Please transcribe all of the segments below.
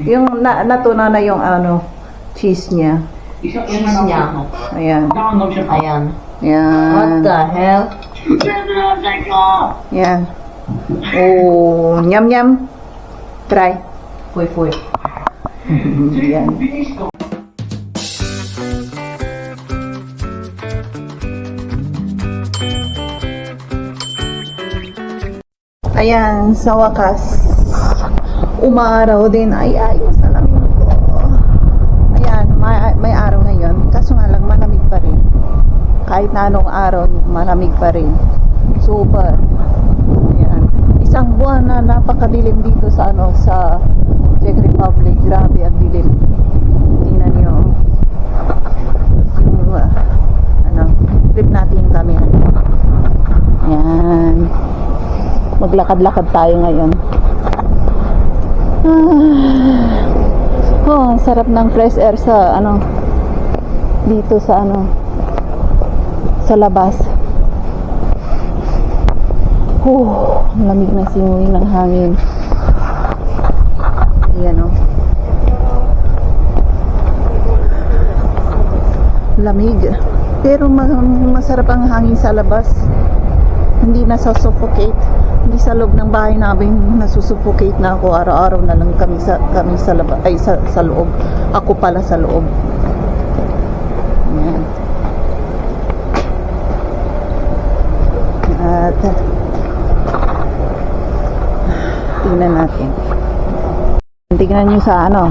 Yung natuna na yung ano, cheese niya. Cheese niya. Ayan. Ayan. What Ayan. the hell? Ayan. Oh, nyam nyam. Try. Puy. Ayan. Ayan, sa wakas, umaraw din. Ay, ayos na namin ko. Ayan, may araw ngayon. Kaso nga lang, malamig pa rin. Kahit na anong araw, malamig pa rin. Super. Ayan. Isang buwan na napakadilim dito sa ano, sa Czech Republic. Grabe ang dilim. Tingnan nyo. Yung, flip natin yung camera. Ayan. Maglakad-lakad tayo ngayon. Oh, ang sarap ng fresh air sa ano, dito sa ano, sa labas. Ang lamig na simoy ng hangin. Ayan o. Lamig. Pero masarap ang hangin sa labas. Hindi nasa-suffocate. Hindi sa loob ng bahay namin nasusuffocate na ako. Araw-araw na lang kami sa labas, ay sa loob. Ako pala sa loob. Ayan. At tingnan natin. Tingnan nyo sa ano,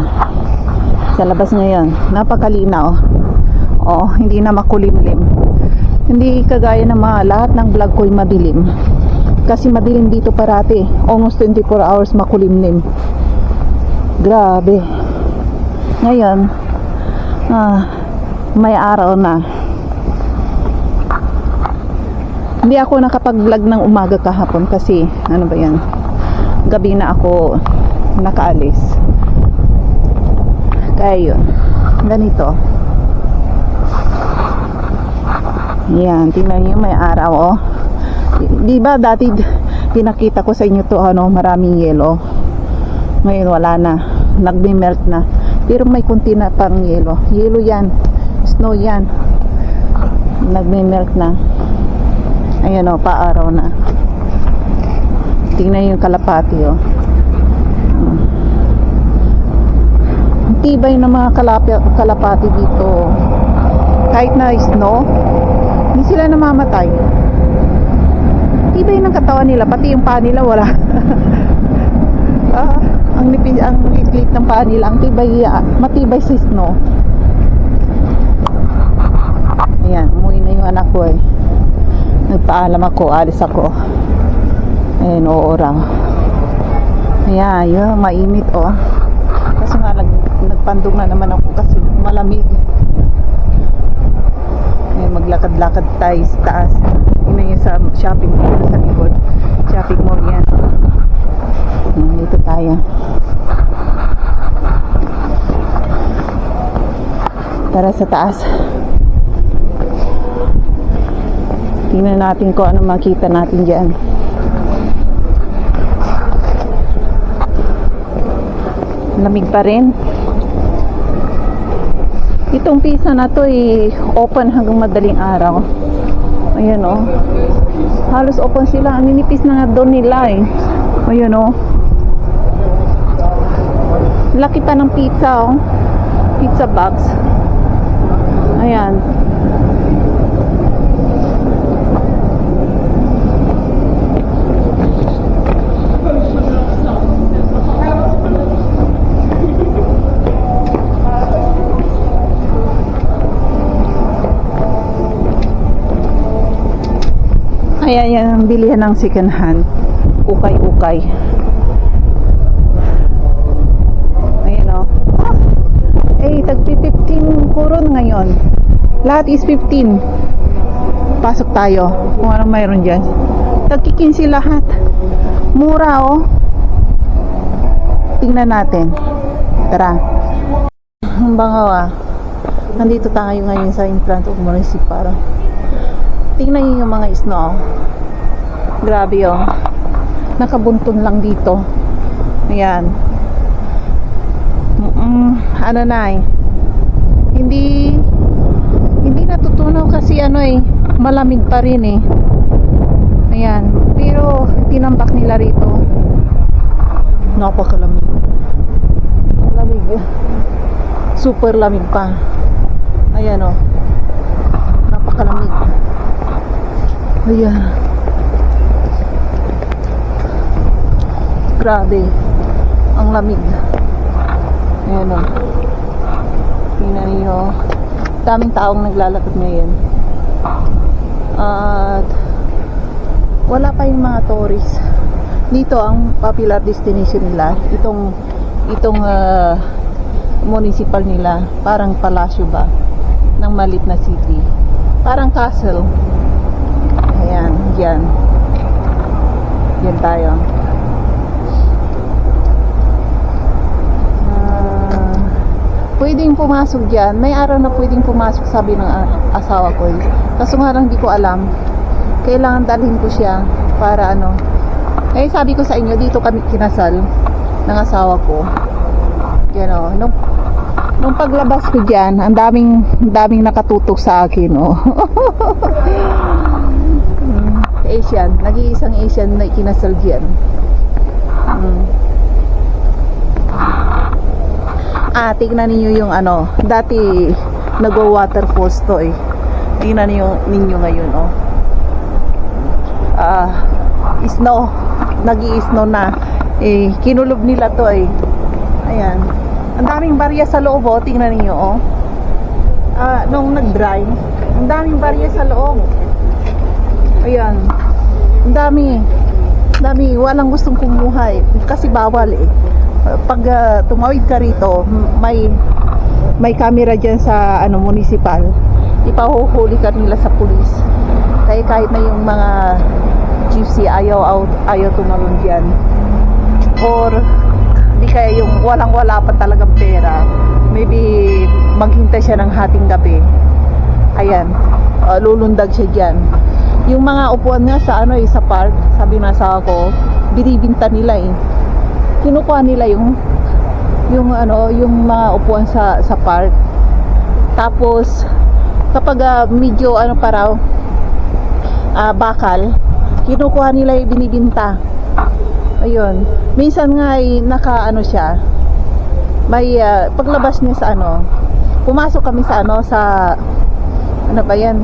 sa labas ngayon. Napakalinaw. Oh, hindi na makulimlim. Hindi kagaya ng mga lahat ng vlog ko'y madilim. Kasi madilim dito parati. Almost 24 hours makulimlim. Grabe. Ngayon, may araw na. Hindi ako nakapag-vlog ng umaga kahapon kasi, ano ba yan? Gabi na ako nakaalis. Kaya yun. Ganito. Yan, tingnan niyo may araw oh. Di ba dati pinakita ko sa inyo to ano, maraming yelo. Ngayon wala na. Nagme-melt na. Pero may kunti na pang yelo. Yelo yan. Snow yan. Nagme-melt na. Ayan oh, paaraw na. Tingnan yung kalapati oh. Tibay ng mga kalapati dito. Kahit na snow, hindi sila namamatay. Tibay ng katawan nila, pati yung paa nila wala. Ang liit ng paa nila, ang tibay, matibay sa snow. Ayan, umuwi na yung anak ko eh. Nagpaalam ako, alis ako. Ayan, oo raw. Ayan, yun, mainit oh. Kasi nga nagpandong na naman ako kasi malamig. Maglakad-lakad tayo sa taas. Yun yung sa shopping mall sa likod. Shopping mall yan. Dito tayo. Tara sa taas. Tingnan natin kung ano makita natin dyan. Lamig pa rin. Itong pisa na to open hanggang madaling araw. Ayan oh. Halos open sila. Ang ninipis na nga doon nila eh. Ayan oh. Laki pa ng pizza oh. Pizza box. Ayan. Ayan yan ang bilihan ng second hand. Ukay-ukay. Ayan o. Tagpi 15 kuron ngayon. Lahat is 15. Pasok tayo. Kung anong mayroon dyan. Tagki-15 lahat. Mura o. Tingnan natin. Tara. Ang bangaw Nandito tayo ngayon sa in front of municipal. Tingnan niyo yung mga snow. Grabe oh. Nakabuntun lang dito. Ayan. ano na eh, hindi natutunaw kasi ano eh, malamig pa rin eh. Ayan, pero tinambak nila rito, napakalamig, lamig, super lamig pa. Ayan o, napakalamig. Ayan, grabe ang lamig. Ayan o, tingnan niyo, daming taong naglalakad ngayon at wala pa yung mga tourists dito. Ang popular destination nila itong municipal nila, parang palasyo ba ng malit na city, parang castle. Ayan, yan tayo. Pwedeng pumasok dyan, may araw na pwedeng pumasok, sabi ng asawa ko eh. Kaso nga lang di ko alam, kailangan dalhin ko siya para ano. Eh sabi ko sa inyo, dito kami kinasal ng asawa ko. Yan o, nung paglabas ko dyan, ang daming nakatutok sa akin o. Asian, nag-iisang Asian na kinasal dyan. Tignan niyo yung ano, dati nagwa-waterfalls to eh. Tingnan ninyo ngayon oh. Snow, nag-i-snow na eh, kinulob nila to eh. Ayan, ang daming barya sa loob oh, tingnan niyo oh. Nung nag-dry, ang daming barya sa loob. Ayan, ang dami, walang gustong kumuha eh, kasi bawal eh. Pag tumawid ka rito, may camera dyan sa ano, municipal, ipahuhuli ka nila sa pulis. Kaya kahit na yung mga gypsy ayaw tumalon dyan, or di kaya yung wala pa talagang pera, maybe maghintay siya ng hating gabi, ayan, lulundag siya dyan. Yung mga upuan nga sa ano eh, sa park, sabi na sa ako, binibinta nila eh. Kinukuha nila yung mga upuan sa park. Tapos kapag medyo ano pa raw, bakal, kinukuha nila yung binibinta. Ayun, minsan nga ay naka ano siya, may paglabas niya sa ano, pumasok kami sa ano, sa ano ba yan,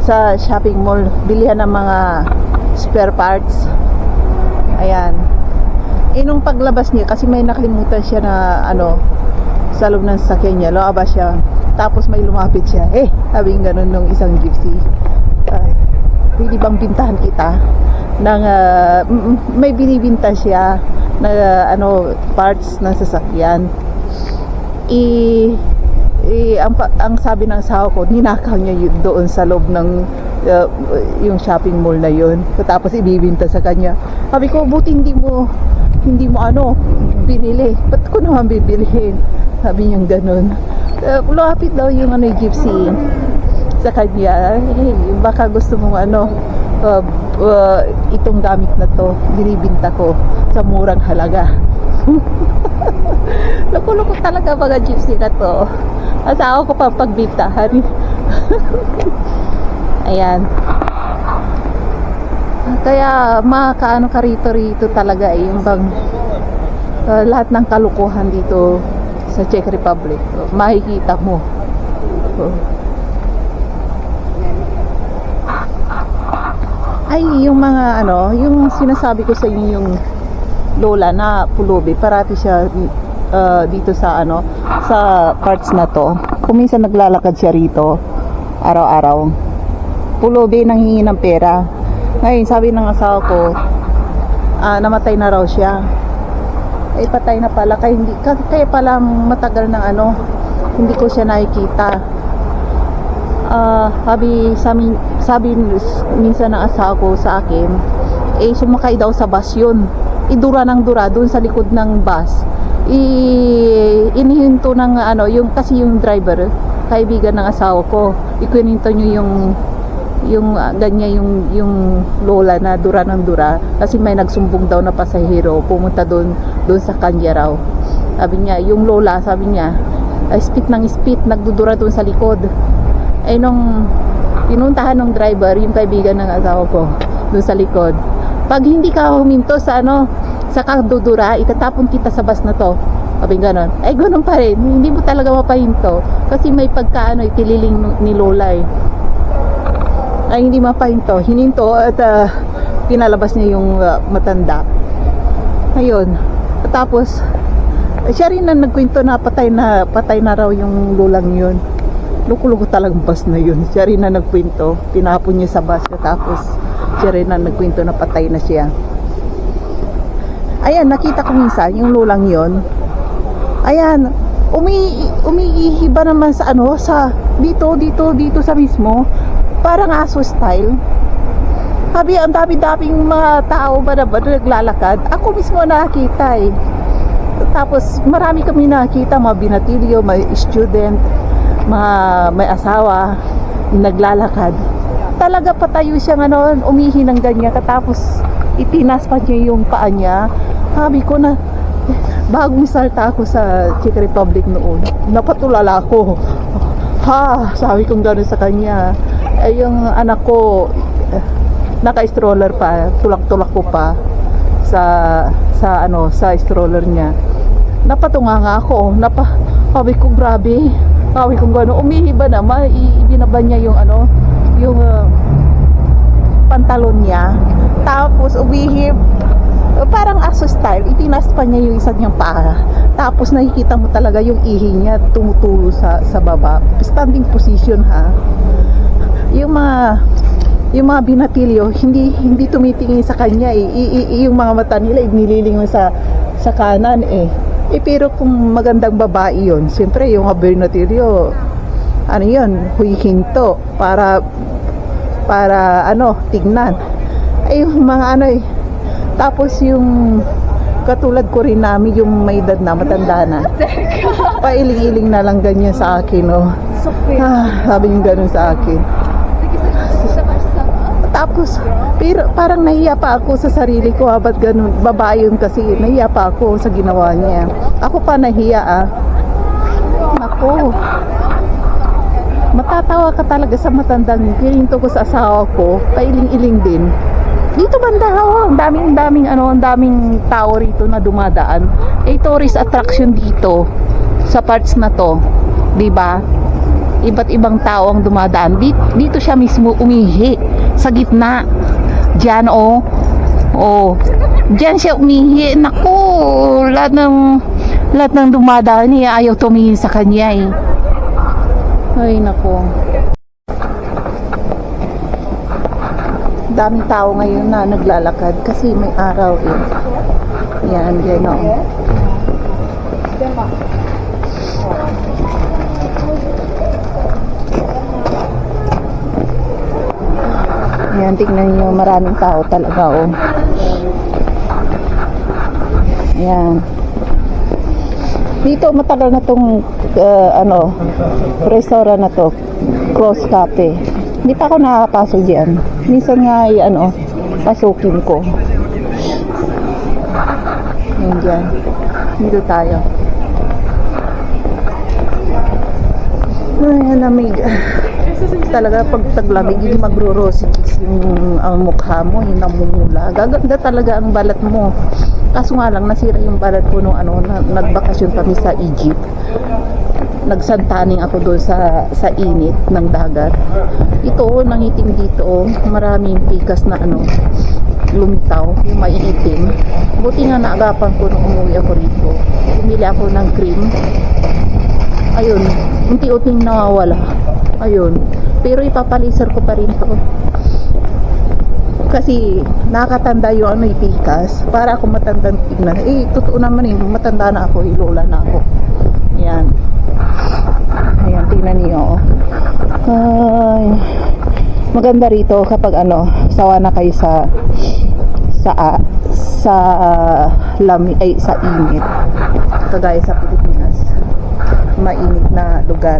sa shopping mall, bilihan ng mga spare parts. Ayan, nung paglabas niya, kasi may nakalimutan siya na ano sa loob ng sasakyan niya, lumabas siya, tapos may lumapit siya, sabi ng ganun nung isang gypsy, pwede bang bintahan kita ng may binibinta siya na ano, parts ng sasakyan. Ang sabi ng asawa ko, ninakaw niya yun doon sa loob ng yung shopping mall na yun, tapos ibibinta sa kanya. Sabi ko, buti hindi mo ano, binili, ba't ko naman bibilihin, sabi niya ganun. Lapit daw yung ano, gypsy sa kanya, baka gusto mong ano, itong gamit na to, binibinta ko sa murang halaga. Loko-loko talaga mga gypsy na to. Asawa ko pa pagbintahan. Ayan, kaya makakaano ka rito talaga eh, yung bang lahat ng kalukuhan dito sa Czech Republic, makikita mo. Ay, yung mga ano, yung sinasabi ko sa inyo, yung lola na pulubi, parati siya dito sa ano, sa parts na to. Kung minsan naglalakad siya rito araw-araw, pulubi, nanghingi ng pera. Ngayon sabi ng asawa ko, namatay na raw siya. Ay patay na pala, kaya pala matagal ng ano, hindi ko siya nakikita. Sabi minsan ng asawa ko sa akin, sumakay daw sa bus yun, idura ng dura doon sa likod ng bus, inihinto ng ano, yung kasi yung driver, kaibigan ng asawa ko, ikuninto nyo yung ganyan yung lola na dura ng dura, kasi may nagsumbong daw na pasahero pumunta doon sa kanya raw. Sabi niya, yung lola, sabi niya, spit ng spit, nagdudura doon sa likod. Ay nung pinuntahan ng driver, yung kaibigan ng asawa ko, doon sa likod. Pag hindi ka huminto sa sa kadudura, itatapon kita sa bus na to. Sabi ganon. Ay ganon pa rin, hindi mo talaga mapahinto. Kasi may itililing ni Lola eh. Ay hindi mapahinto. Hininto at pinalabas niya yung matanda. Ayun. Tapos, siya rin na nagkwento na patay na raw yung lulang yun. Luko-luko talagang bus na yun. Siya rin na nagkwento. Tinapon niya sa bus. Tapos, siya rin na nagkwento na patay na siya. Ayan, nakita ko minsan yung lulang yun. Ayan, umiihi ba naman sa dito sa mismo. Parang aso style. Sabi, ang dami-daming mga tao ba naglalakad. Ako mismo nakakita eh. Tapos marami kami nakakita, mga binatilyo, may student, may asawa, naglalakad. Talaga patayo siya umihi ng ganyan. Tapos itinas pa niya yung paa niya. Sabi ko na, bagong salta ako sa Czech Republic noon, napatulala ako. Ha, sabi kong gano'n sa kanya. Ay yung anak ko, naka-stroller pa, tulak-tulak ko pa sa stroller niya. Napatunga nga ako, sabi ko grabe, sabi ko gano'n, umihi ba naman, ibinaba niya yung pantalon niya, tapos umihi, parang aso style, itinas pa niya yung isa niyang paa, tapos nakikita mo talaga yung ihi niya tumutulo sa baba, standing position ha. Yung mga binatilyo, hindi tumitingin sa kanya eh. Yung mga mata nila nililingon sa kanan eh. Pero kung magandang babae yun, siyempre yung mga binatilyo, huihinto para tignan. Ay yung mga tapos yung katulad ko rin namin, yung may edad na, matanda na, pailing-iling na lang ganyan sa akin sabi yung ganun sa akin. Tapos, pero parang nahiya pa ako sa sarili ko, ba't ganun, babae yun kasi, nahiya pa ako sa ginawa niya. Ako pa nahiya Ako, matatawa ka talaga sa matandang kininto ko sa asawa ko, pailing-iling din. Dito banda ang daming tao rito na dumadaan. Tourist attraction dito sa parts na to, 'di ba? Iba't ibang tao ang dumadaan. Dito siya mismo umihi sa gitna. Diyan diyan siya umihi. Naku, lahat ng dumadaan niya ayaw tumingin sa kanya eh. Ay naku. Daming tao ngayon na naglalakad kasi may araw eh. Yan, gano'n. Yan, tingnan niyo, maraming tao talaga Yan. Dito matagal na tong restaurant na to, Cross Cafe. Hindi pa ako nakapasok diyan. Minsan nga pasukin ko. Yan dyan. Dito tayo. Ay, lamig. Talaga pag taglamig, hindi magro-rosy-cheeks yung mukha mo, yung namumula. Gaganda talaga ang balat mo. Kaso nga lang, nasira yung balat ko nung nagbakasyon kami sa Egypt. Nagsantaning ako doon sa init ng dagat. Ito, nangitim dito, maraming pikas na lumitaw, yung maiitim. Buti nga naagapan ko nung umuwi ako rito. Bumili ako ng cream. Ayun, unti-unting nawawala. Ayun, pero ipapaliser ko pa rin to. Kasi nakakatanda yung pikas. Para ako matandang tignan. Totoo naman matanda na ako, lola na ako. Ayan. Ayan, tingnan niyo. Ay, maganda rito kapag sawa na kayo sa init. Kagaya sa Pilipinas, mainit na lugar.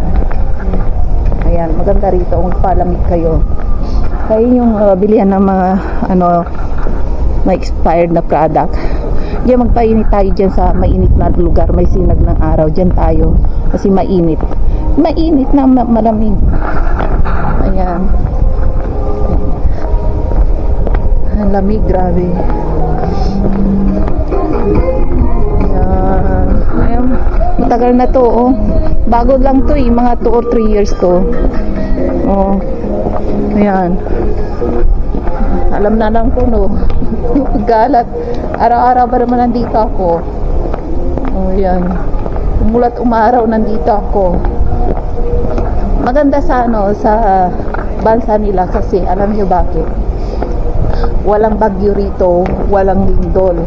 Ayan, maganda rito kung palamig kayo. Kaya yung bilihan ng mga may expired na product. Diyan magpainit tayo dyan sa mainit na lugar, may sinag ng araw. Dyan tayo Kasi mainit. Mainit na malamig. Ayan. Ang lamig, grabe. Ayan. Matagal na to, oh. Bago lang to, mga 2 or 3 years to. Oh. Ayan. Alam na lang ko, no. Galat. Araw-araw ba naman nandito ako? Oh, ayan. Umulat umaraw, nandito ako. Maganda sa bansa nila kasi alam niyo bakit? Walang bagyo rito, walang lindol.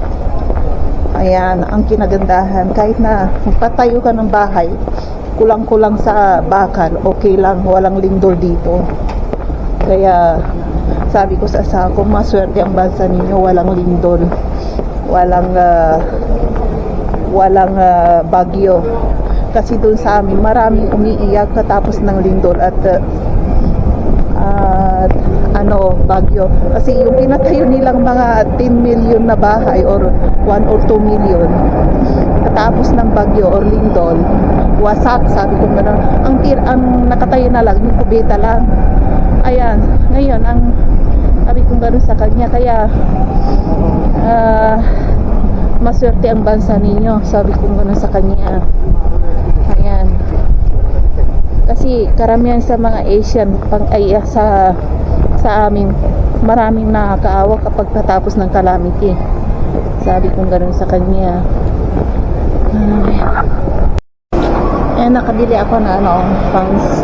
Ayan, ang kinagandahan. Kahit na magpatayo ka ng bahay, kulang-kulang sa bakal, okay lang, walang lindol dito. Kaya, sabi ko sa asawa ko, maswerte ang bansa ninyo, walang lindol. Walang bagyo. Kasi doon sa amin, maraming umiiyak katapos ng lindol at bagyo. Kasi yung pinatayo nilang mga 10 million na bahay or 1 or 2 million katapos ng bagyo or lindol, wasak, sabi ko gano'n. Ang nakatayo na lang, yung kubeta lang. Ayan, ngayon, sabi ko gano'n sa kanya, kaya maswerte ang bansa ninyo, sabi ko gano'n sa kanya. Ayan. Kasi karamihan sa mga Asian sa amin, maraming nakakaawa kapag natapos ng calamity. Sabi kong gano'n sa kanya. Nakabili ako na pants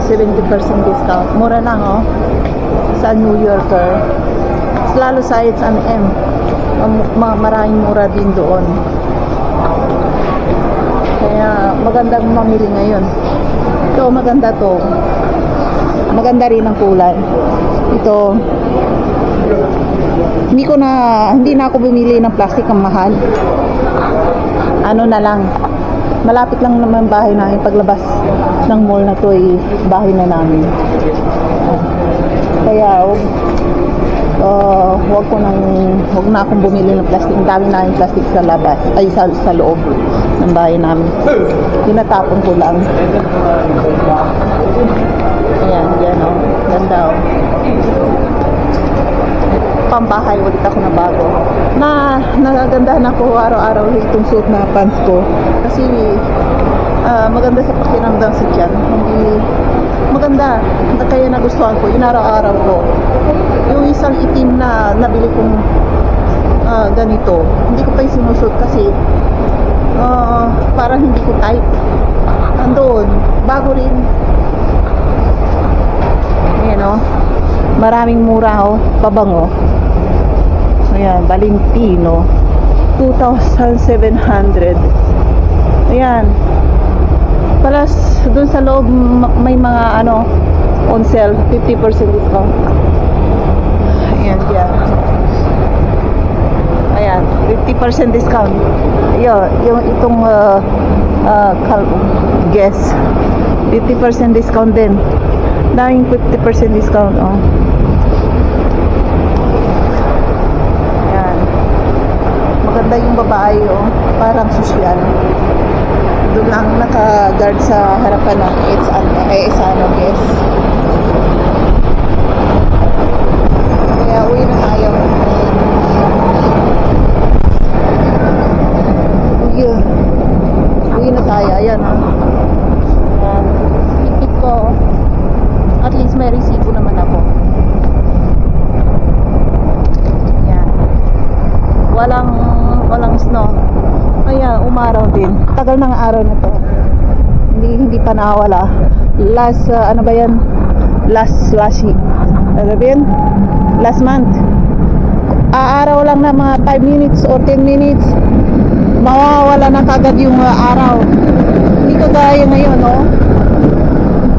70% discount. Mura lang, sa New Yorker. Lalo sa H&M. Maraming mura din doon. Kaya magandang mamili ngayon. Ito, maganda to. Maganda rin ang kulay. Ito, hindi na ako bumili ng plastic ang mahal. Ano na lang, malapit lang naman bahay namin. Paglabas ng mall na to ay bahay na namin. Kaya wag na akong bumili ng plastic. Ang dami na yung plastic sa labas, ay sa loob ng bahay namin. Tinatapon ko lang. Ayan, yan, ganda, pambahay ulit ako na bago. Nagagandahan ako araw-araw itong suot na pants ko. Kasi maganda sa pakiramdam sa tiyan. Hindi maganda. Kaya nagustuhan ko. Yung araw-araw ko. Yung isang itim na nabili kong ganito, hindi ko pa yung sinusuot kasi parang hindi ko type. Andoon, bago rin. Ayan, maraming mura, pabango. Ayan, Valentino 2,700. Ayan, plus dun sa loob may mga on sale, 50% discount. Ayan, yan. Ayan, 50% discount. Yung itong Guess 50% discount din. Daming 50% discount, Ayan. Maganda yung babae, parang sosyal. Doon lang naka-guard sa harapan ng Guess. Kaya uwi na tayo. Uwi na tayo. Ayan, Ayan. Tikit ko. At least may resibo naman ako. Ayan. Walang snow. Ayan, umaraw din. Tagal ng araw na to. Hindi pa nawala. Last month. Araw lang na mga 5 minutes or 10 minutes. Mawawala na kagad yung araw. Hindi ko gaya ngayon,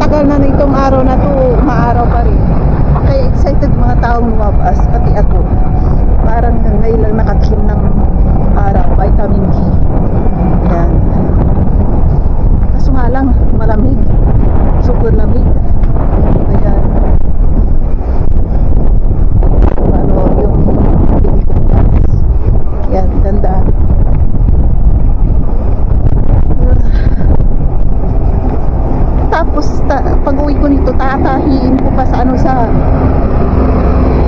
tagal na nitong araw na to, maaraw pa rin. Kaya excited mga taong lumabas, pati ako. Parang ngayon lang nakakim ng araw, vitamin D. Yan. Kaso nga lang, malamig. Super lamig. Ayan. Yung bili ko. Yan, ganda. ko nito, tatahiin ko pa sa ano sa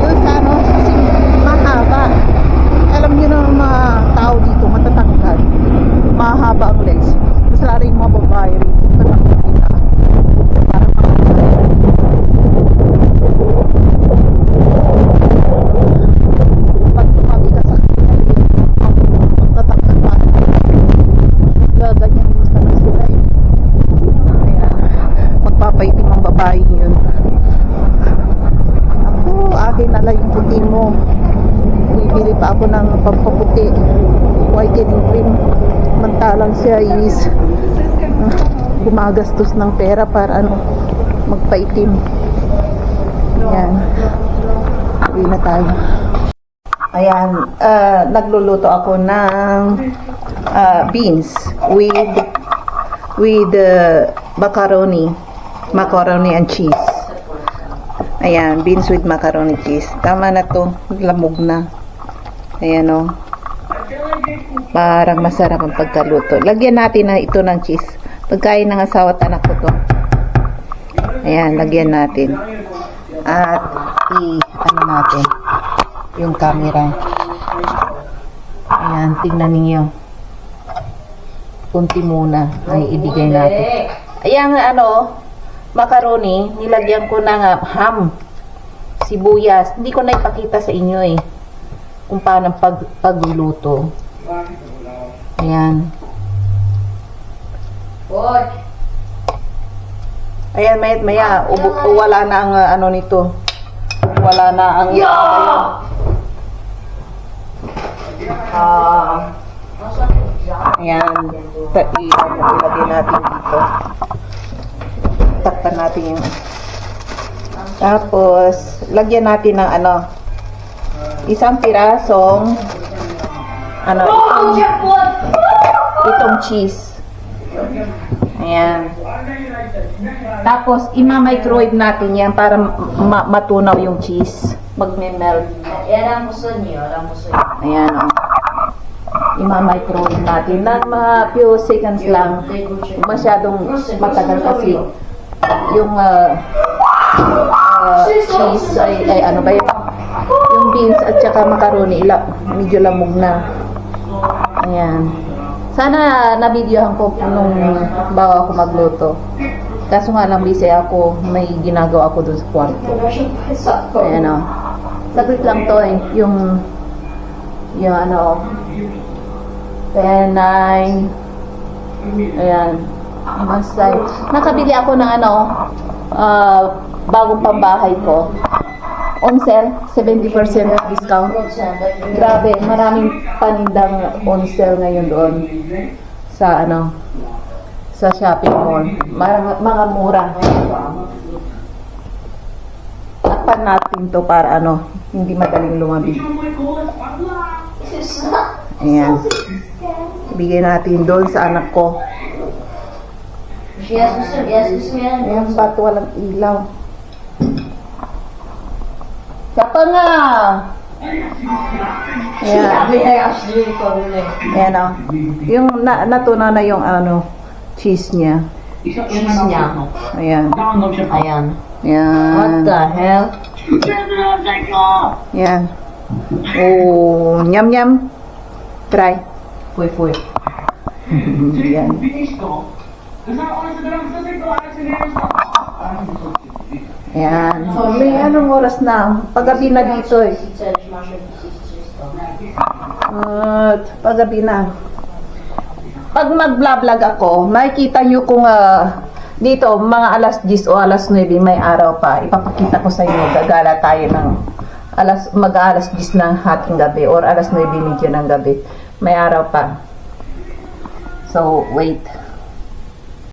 doon sa ano, kasi mahaba. Alam niyo na mga tao dito, matatangkad. Mahaba ang legs. Mas lalo yung mga babae rin. Tatakot nila. Parang pag tumabi ka sa magtatangkad pa. Gaganyan mo ka na sila eh. Kaya, magpapaitim ang babae yun. Ako, akin na lang yung puti mo. Bibili pa ako ng pampaputi, whitening cream. Mantalang siya is gumagastos ng pera para ano, magpaitim. Yan. Uwi na tayo. Ayan, nagluluto ako ng beans with macaroni and cheese. Ayan, beans with macaroni cheese. Tama na to, lamog na. Ayan o. Parang masarap ang pagkaluto. Lagyan natin na ito ng cheese. Pagkain ng asawa at anak ko to. Ayan, lagyan natin. At ano natin yung camera. Ayan, tingnan niyo. Kunti muna ay ibigay natin. Ayan, ano, macaroni, nilagyan ko ng ham, sibuyas. Hindi ko na ipakita sa inyo eh kung paano pagluluto. Ayan. Ayan, maya wala na ang ano nito. Wala na ang ayan. Ilagay natin dito. Takpan natin yung tapos lagyan natin ng ano, isang pirasong ano, itong cheese. Ayan. Tapos ima-microwave natin yan para matunaw yung cheese, magme-melt. Yan ang gusto niyo, Ayan o. Ima-microwave natin ng mga few seconds lang. Masyadong matagal kasi yung cheese ay ano ba yun? Yung beans at saka macaroni medyo lamog na. Ayan. Sana na-videohan ko nung bago ako magluto. Kaso nga lang busy ako, may ginagawa ako dun sa kwarto. Ayan o. Saglit lang to eh. Yung ano, 10, 9. Ayan. Masay. Nakabili ako ng ano, bagong pambahay ko. On sale, 70% discount. Grabe, maraming panindang on sale ngayon doon sa ano, sa shopping mall. Mga mura. Takpan natin to para ano, hindi madaling lumabig. Ayan. Ibigay natin doon sa anak ko. Ayan, ba't walang ilaw? Sapa nga! Ayan. Ayan o. Yung natunaw na yung ano, cheese niya. Cheese niya. Ayan. Ayan. Ayan. What the hell? Ayan. Oh, nyam nyam. Try. Puy. Ayan. Ayan. May anong oras na? Paggabi na dito eh. At paggabi na. Pag mag-vlog ako, makikita nyo kung dito mga alas 10 o alas 9 may araw pa. Ipapakita ko sa inyo. Gagala tayo ng mag-alas 10 ng hating gabi or alas 9 medyo ng gabi. May araw pa. So, wait.